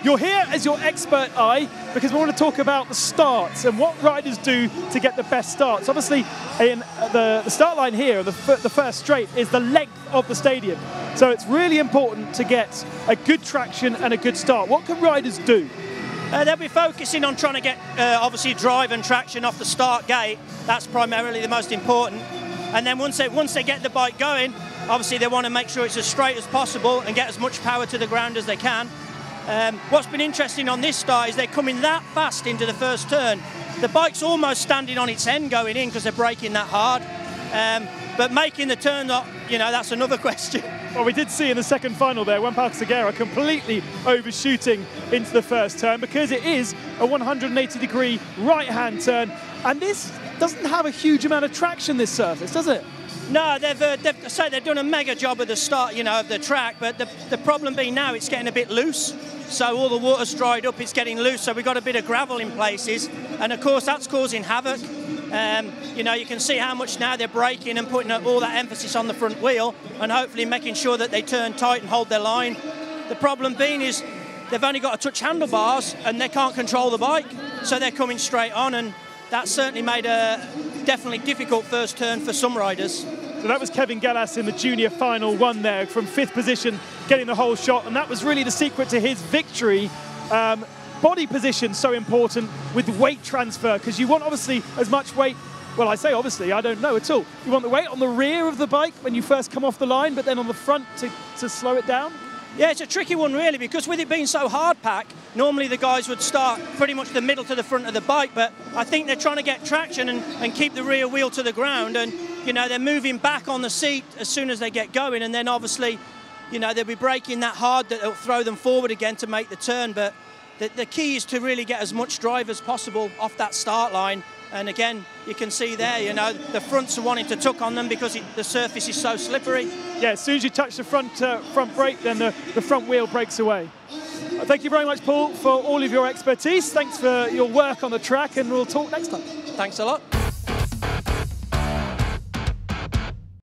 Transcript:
you're here as your expert eye because we want to talk about the starts and what riders do to get the best starts. Obviously, in the start line here, the first straight, is the length of the stadium. So it's really important to get a good traction and a good start. What can riders do? They'll be focusing on trying to get, obviously, drive and traction off the start gate. That's primarily the most important. And then once they get the bike going, obviously they want to make sure it's as straight as possible and get as much power to the ground as they can. What's been interesting on this start is they're coming that fast into the first turn. The bike's almost standing on its end going in because they're braking that hard. But making the turn, that's another question. Well, we did see in the second final there, Juan Segura completely overshooting into the first turn because it is a 180-degree right-hand turn. And this doesn't have a huge amount of traction, this surface, does it? No, they've done a mega job at the start, of the track, but the problem being now it's getting a bit loose. So all the water's dried up, it's getting loose, so we've got a bit of gravel in places. And of course, that's causing havoc. You can see how much now they're braking and putting all that emphasis on the front wheel and hopefully making sure that they turn tight and hold their line. The problem being is they've only got to touch handlebars and they can't control the bike, so they're coming straight on, and that certainly made a definitely difficult first turn for some riders. So that was Kevin Gallas in the junior final one there from 5th position, getting the whole shot, and that was really the secret to his victory. Body position so important with weight transfer, because you want obviously as much weight, well, I say obviously, I don't know at all. You want the weight on the rear of the bike when you first come off the line, but then on the front to slow it down? Yeah, it's a tricky one really, because with it being so hard pack, normally the guys would start pretty much the middle to the front of the bike, but I think they're trying to get traction and keep the rear wheel to the ground, and they're moving back on the seat as soon as they get going, and then obviously they'll be braking that hard that it'll throw them forward again to make the turn. But the key is to really get as much drive as possible off that start line. And again, you can see there, the fronts are wanting to tuck on them because the surface is so slippery. Yeah, as soon as you touch the front brake, then the front wheel breaks away. Thank you very much, Paul, for all of your expertise. Thanks for your work on the track, and we'll talk next time. Thanks a lot.